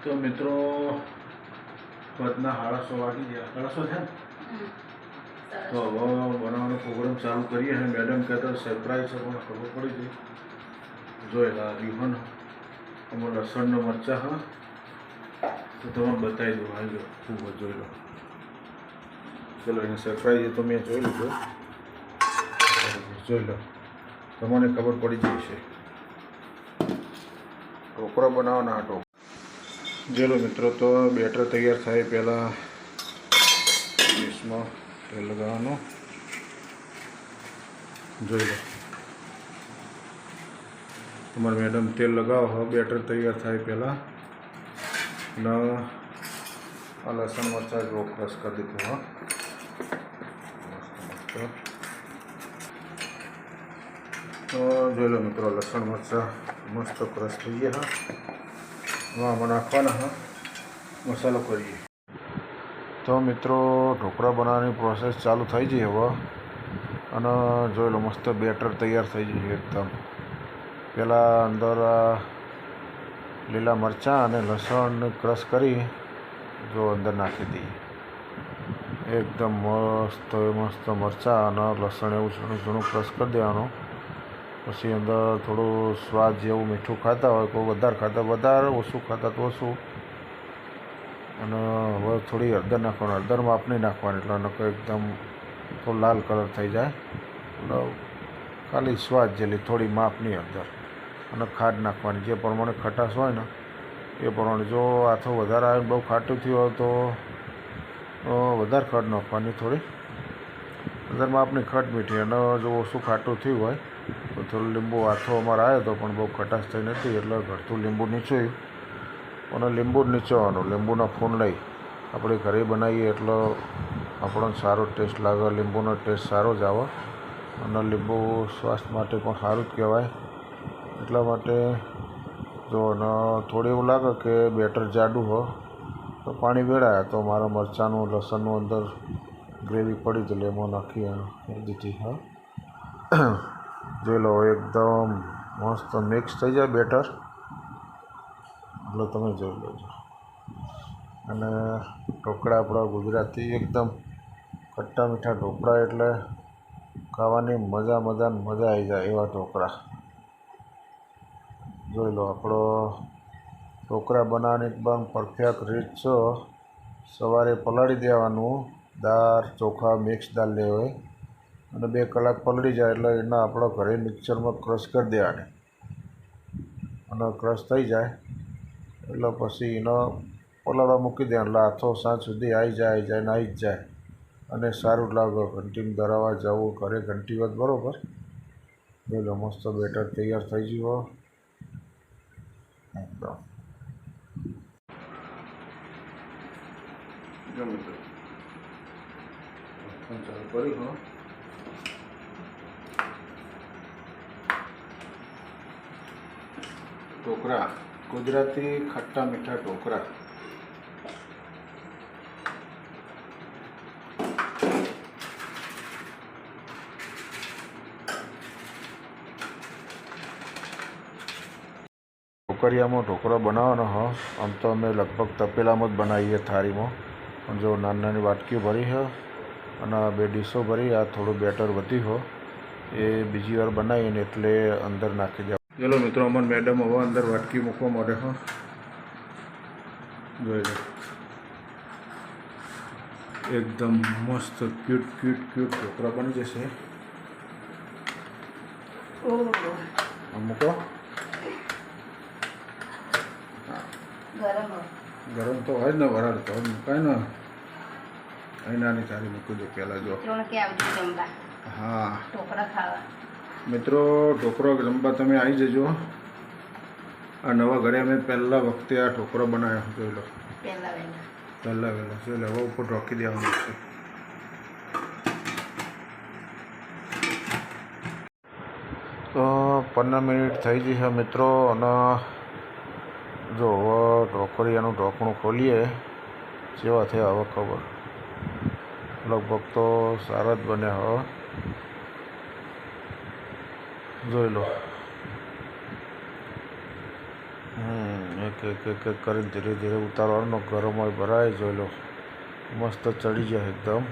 તો મિત્રો પદના 6:30 વાગી ગયા, 6:30 થયા. તો હવે બનાવવાનો પ્રોગ્રામ ચાલુ કરીએ. અને મેડમ કહેતા સરપ્રાઈઝ છે પણ ખબર પડી ગઈ. જોયેલા રીહન અમારે લસણનો મરચાં હા તો તમને બતાવી દઉં. આવી લો ખૂબ જોઈ લો. ચલો એને સરપ્રાઈઝ તો મેં જોઈ લીધો. જોઈ લો તમને ખબર પડી જશે. ઢોકળા બનાવવાના આ ઢોકળા. ચલો મિત્રો, તો બેટર તૈયાર થાય પહેલાં ડીશમાં તેલ લગાવવાનું. જોઈ લો તમારે મેડમ તેલ લગાવો. હવે બેટર તૈયાર થાય પહેલાં અને આ લસણ મરચાં જો ક્રશ કરી દીધું. હા તો જોઈ લો મિત્રો, લસણ મરચાં મસ્ત ક્રશ થઈ ગયા. હા આમાં નાખવાના. હા મસાલો કરીએ. તો મિત્રો ઢોકળા બનાવવાની પ્રોસેસ ચાલુ થઈ ગઈ હવે. અને જોઈ લો મસ્ત બેટર તૈયાર થઈ ગયું એકદમ. પહેલાં અંદર લીલા મરચાં અને લસણ ક્રશ કરી જો અંદર નાખી દઈએ. એકદમ મસ્ત મરચાં અને લસણ એવું ઝીણું ક્રશ કરી દેવાનું. પછી અંદર થોડું સ્વાદ જેવું મીઠું ખાતા હોય કોઈ વધારે ખાતા વધારે, ઓછું ખાતા તો ઓછું. અને હવે થોડી હળદર નાખવાની. હળદર માપની નાખવાની એટલે નકર એકદમ થોડો લાલ કલર થઈ જાય. એટલે ખાલી સ્વાદ જેટલી થોડી માપની હળદર. અને ખાંડ નાખવાની જે પ્રમાણે ખટાશ હોય ને એ પ્રમાણે. જો આથો વધારે આવે બહુ ખાટું થયું હોય તો વધારે ખાંડ નાખવાની થોડી. અંદર માપની ખટ મીઠી. અને જો ઓછું ખાટું થયું હોય તો થોડું લીંબુ. આથો અમારે આવ્યો હતો પણ બહુ ખટાશ થઈ નથી એટલે ઘરતું લીંબુ નીચોયું. અને લીંબુ જ નીચોવાનું. લીંબુના ફૂન લઈ આપણે ઘરે બનાવીએ એટલે આપણને સારો ટેસ્ટ લાગે. લીંબુનો ટેસ્ટ સારો જ આવે. અને લીંબુ સ્વાસ્થ્ય માટે પણ સારું જ કહેવાય. એટલા માટે જો અને થોડું એવું લાગે કે બેટર જાડું હોય તો પાણી વેળાય. તો મારા મરચાંનું લસણનું અંદર ગ્રેવી પડી તો એમાં નાખી દીધી. હા જોઈ લો એકદમ મસ્ત મિક્સ થઈ જાય બેટર એટલે તમે જોઈ લેજો. અને ઢોકળા આપણા ગુજરાતી એકદમ ખટ્ટા મીઠા ઢોકળા એટલે ખાવાની મજા આવી જાય એવા ઢોકળા. જોઈ લો આપણો ઢોકળા બનાવવાની એકદમ પરફેક્ટ રીત છે. સવારે પલાળી દેવાનું. દાળ ચોખા મિક્સ દાળ લેવાય અને 2 કલાક પલળી જાય એટલે એના આપણે ઘરે મિક્સરમાં ક્રશ કરી દેવાની. અને ક્રશ થઈ જાય એટલે પછી એનો પલાળવા મૂકી દેવાનો. એટલે આથો સાંજ સુધી આવી જાય ને આવી જ જાય. અને સારું લાગે. ઘંટીમાં ધરાવવા જવું ઘરે ઘંટી વાત બરાબર. જોઈ લો મસ્ત બેટર તૈયાર થઈ ગયું એકદમ. જો મિત્રો ચાલુ કરી હો. ઢોકળા ગુજરાતી ખટ્ટા મીઠા ઢોકળા. ઢોકળિયામાં ઢોકળા બનાવવાનો હો. આમ તો અમે લગભગ તપેલામાં જ બનાવીએ થાળીમાં. પણ જો નાની વાટકીઓ ભરી છે અને 2 ડીશો ભરી. આ થોડું બેટર વધી હો એ બીજી વાર બનાવીને એટલે અંદર નાખી દે. ચલો મિત્રો અમન મેડમ હવે અંદર વાટકી મૂકવા માટે હો. જોઈ લો એકદમ મસ્ત ક્યુટ ઢોકળા બની જશે. મૂકો. ગરમ તો હોય જ ને. વરાળ તો મુકાય ને. અહીં નાની થાળી મૂકી દો પહેલાં. જો હા મિત્રો ઢોકળો જમવા તમે આવી જજો. આ નવા ઘરે અમે પહેલાં વખતે આ ઢોકળો બનાવ્યો. જોઈ લો પહેલાં વહેલા. જોઈ લો હવે ઉપર ઢોકી દેવાનું છે. તો 15 મિનિટ થઈ ગઈ છે મિત્રો. અને જો હવે ઢોકળિયાનું ઢોકણું ખોલીએ. જેવા થયા હવે ખબર. લગભગ તો સારા જ બન્યા હવે. જોઈ લો એક એક કરીને ધીરે ધીરે ઉતારવાનો. ગરમ હોય ભરાય જોઈ લો, મસ્ત ચડી જાય એકદમ.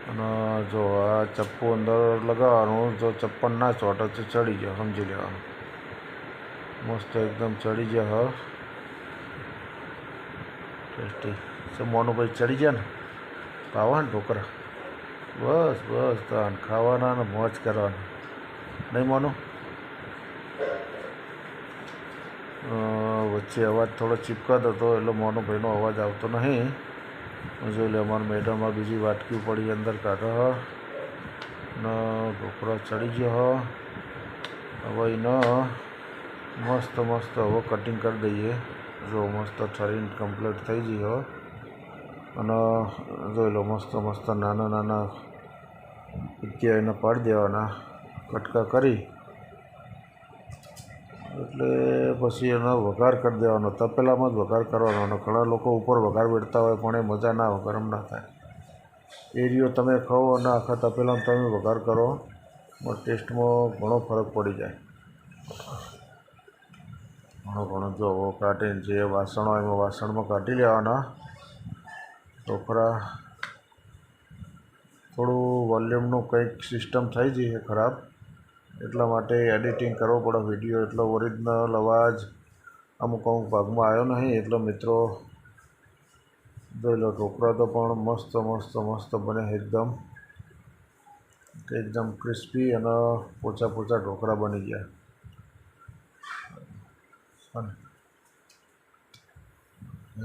અને જો આ ચપ્પુ અંદર લગાવવાનું, જો ચપ્પન ના ચોટે તો ચડી જાય, સમજી લેવાનું. મસ્ત એકદમ ચડી જાય. હા ટેસ્ટી છે મોનું ભાઈ, ચડી જાય ને ખાવા ને ઢોકળા. બસ બસ તાન ખાવાના ને મોજ કરવાના, નહીં મોનું? વચ્ચે અવાજ થોડો ચીપકાતો હતો એટલે મોનો ભાઈનો અવાજ આવતો નહીં. જોઈ લે અમારા મેડમમાં બીજી વાટકી પડી અંદર કાઢો ને ઢોકળા ચડી ગયો. હવે એને મસ્ત મસ્ત હવે કટિંગ કરી દઈએ. જો મસ્ત ઠરીને કમ્પ્લીટ થઈ ગઈ. અને જોઈ લો મસ્ત મસ્ત નાના નાના પિક્ચર એને પાડી દેવાના, કટકા કરી એટલે પછી એનો વઘાર કરી દેવાનો. તપેલામાં જ વઘાર કરવાનો. અને ઘણા લોકો ઉપર વઘાર બેઠતા હોય પણ એ મજા ના આવે, ગરમ ના થાય. એ રીયો તમે ખાઓ અને આખા તપેલામાં તમે વઘાર કરો, પણ ટેસ્ટમાં ઘણો ફરક પડી જાય. ઘણો જો કાઢીને જે વાસણો એમાં વાસણમાં કાઢી લેવાના ઢોકળા. થોડું વોલ્યુમનું કંઈક સિસ્ટમ થઈ જઈએ ખરાબ, એટલા માટે એડિટિંગ કરવો પડે વિડીયો. એટલો ઓરિજિનલ અવાજ અમુક ભાગમાં આવ્યો નહીં. એટલે મિત્રો જોઈ લો ઢોકળા તો પણ મસ્ત મસ્ત મસ્ત બને એકદમ ક્રિસ્પી અને પોચા પોચા ઢોકળા બની ગયા.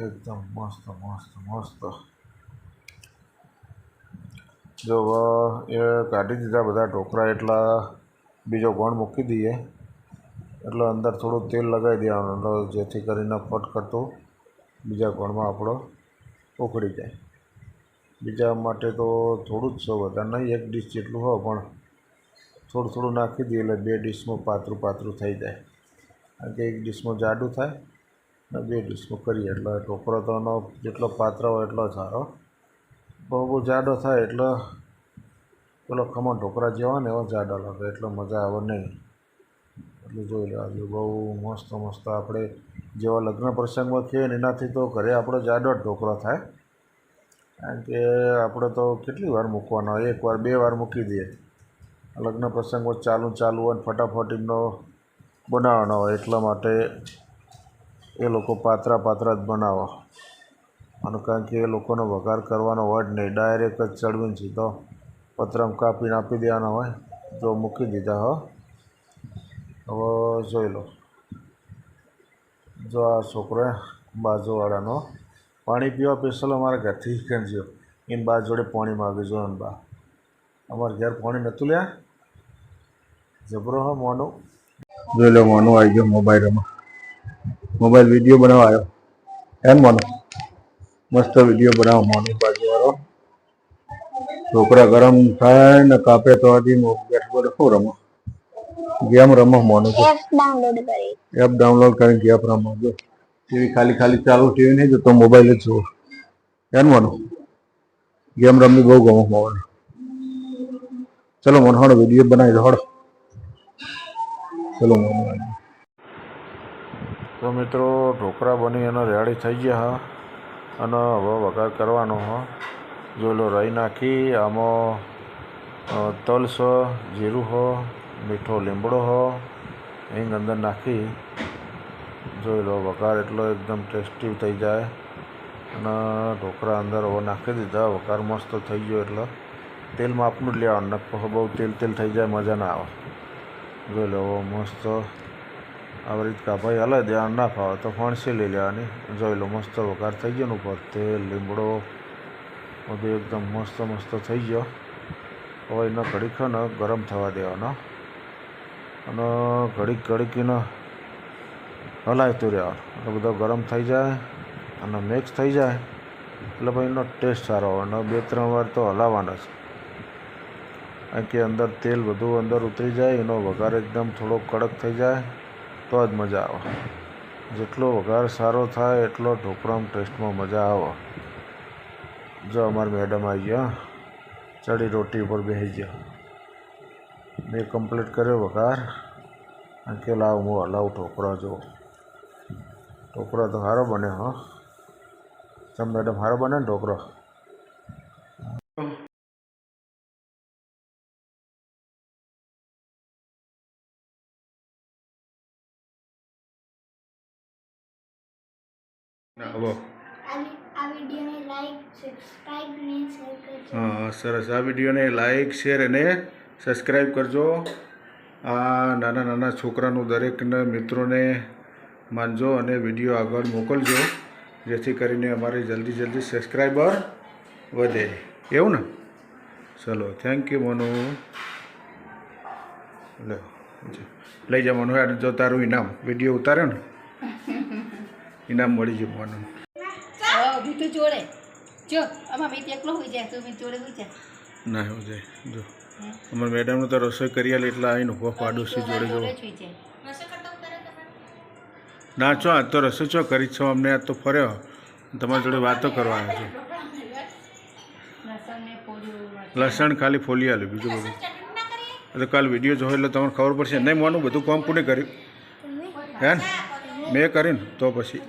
એકદમ મસ્ત મસ્ત મસ્ત. જો એ કાઢી દીધા બધા ઢોકળા, એટલા બીજો ગોળ મૂકી દઈએ. એટલે અંદર થોડું તેલ લગાવી દેવાનું, એટલે જેથી કરીને ફટ કરતું બીજા ગોળમાં આપણો ઉકળી જાય. બીજા માટે તો થોડું જ છે, વધારે નહીં. એક ડીશ જેટલું હોય પણ થોડું થોડું નાખી દઈએ એટલે બે ડીશમાં પાતળું પાતળું થઈ જાય. કારણ કે એક ડીશમાં જાડું થાય ને બે ડીશમાં કરીએ એટલે ઢોકળો તો એનો જેટલો પાતળો હોય એટલો સારો. બહુ જાડો થાય એટલે પેલો ખમણ ઢોકળા જેવા ને એવા જાડા લાગે, એટલે મજા આવે નહીં. એટલે જોઈ લેવાનું બહુ મસ્ત મસ્ત. આપણે જેવા લગ્ન પ્રસંગમાં છીએ ને એનાથી તો ઘરે આપણો જાડો જ ઢોકળો થાય. કારણ કે આપણે તો કેટલી વાર મૂકવાનો હોય, એક વાર બે વાર મૂકી દઈએ. લગ્ન પ્રસંગમાં ચાલુ હોય ને ફટાફટ એમનો બનાવવાનો હોય, એટલા માટે એ લોકો પાતળા જ બનાવો. અને કારણ કે એ લોકોનો વઘાર કરવાનો હોય જ નહીં, ડાયરેક્ટ જ ચડવીને સીધો પતરામાં કાપીને આપી દેવાના હોય. જો મૂકી દીધા. હવે જોઈ લો, જો આ છોકરો બાજુવાળાનો પાણી પીવા સ્પેશિયલ અમારા ઘરથી ગયો, એને બા જોડે પાણી માગે. જો ને બા અમારા ઘેર પાણી નહોતું લ્યા, જબરો હા મોનું. જોઈ લો મોનું આવી ગયો મોબાઈલ વિડીયો બનાવવા આવ્યો. એમ મોનું મસ્ત વિડીયો બનાવો. મોનું બાજુવાળો ઢોકળા ગરમ થાય ને કાપે તો હજી શું રમો ગેમ રમો. મોનું એપ ડાઉનલોડ કરીને ગેમ રમો. જો ટીવી ખાલી ચાલુ, ટીવી નહીં જોતો, મોબાઈલ જ જુઓ. એમ મોનું ગેમ રમવી બહુ ગમો મોબાઈલ. ચલો મોનો હળો વિડીયો બનાવી દો હળો. ચલો મોનું. તો મિત્રો ઢોકળા બની એનો રેડી થઈ ગયા. અને હવે વઘાર કરવાનો. જોઈ લો રાઈ નાખી, આમાં તલ છે, જીરું હો, મીઠો લીમડો હો, હિંગ અંદર નાખી જોઈ લો વઘાર એટલો એકદમ ટેસ્ટી થઈ જાય. અને ઢોકળા અંદર હવે નાખી દીધા. વઘાર મસ્ત થઈ ગયો એટલે તેલ માપનું જ લેવાનું, બહુ તેલ થઈ જાય મજા ના આવે. જોઈ લો મસ્ત આવી રીતે કાપાઈ હલે ધ્યાન ના ફાવે તો ફણસી લઈ લેવાની. જોઈ લો મસ્ત વઘાર થઈ ગયો ને ઉપર તેલ લીમડો બધું એકદમ મસ્ત થઈ ગયો. હવે એને ઘડીક ને ગરમ થવા દેવાનો અને ઘડીક એને હલાવતું રહેવાનું. એટલે બધો ગરમ થઈ જાય અને મિક્સ થઈ જાય એટલે ભાઈ એનો ટેસ્ટ સારો આવે. અને 2-3 વાર તો હલાવવાના છે, કારણ કે અંદર તેલ બધું અંદર ઉતરી જાય. એનો વઘાર એકદમ થોડો કડક થઈ જાય તો જ મજા આવે. જેટલો વઘાર સારો થાય એટલો ઢોકળામાં ટેસ્ટમાં મજા આવે. જો અમારા મેડમ આવી ગયા, ચડી રોટી ઉપર બેસી ગયા. મેં કમ્પ્લીટ કર્યો વઘાર. અને કે લાવ હું હલાવું ઢોકળા. જો ઢોકળો તો સારો બને હા. તમે મેડમ સારો બને ને ઢોકળો? હા સરસ. આ વિડીયોને લાઈક શેર અને સબસ્ક્રાઈબ કરજો. આ નાના નાના છોકરાનું દરેકને મિત્રોને માનજો અને વિડીયો આગળ મોકલજો, જેથી કરીને અમારે જલ્દી સબસ્ક્રાઈબર વધે. એવું ને? ચલો થેન્ક યુ મનુ. લઈ જા મનુ. જો તારું ઇનામ વિડીયો ઉતાર્યો ને ઇનામ મળી જાય મનુ. જોડે જો આમાં મેં એકલો હોઈ જાય તો મેં જોડે હોઈ જાય ના હોઈ જાય. જો અમારા મેડમનું તો રસોઈ કરી આલે એટલે આવીને ઉભો પાડોશી જોડે જો. ના છો આજ તો રસોઈ છો કરી છો અમને. આજ તો ફર્યો તમારી જોડે વાતો કરવા આવ્યો છું. લસણ ખાલી ફોલી આલ્યું, બીજું બધું એટલે કાલ વિડીયો જોયો એટલે તમને ખબર પડશે. નહીં મોનું બધું કામ કોને કર્યું હે ને? મેં કરીને તો પછી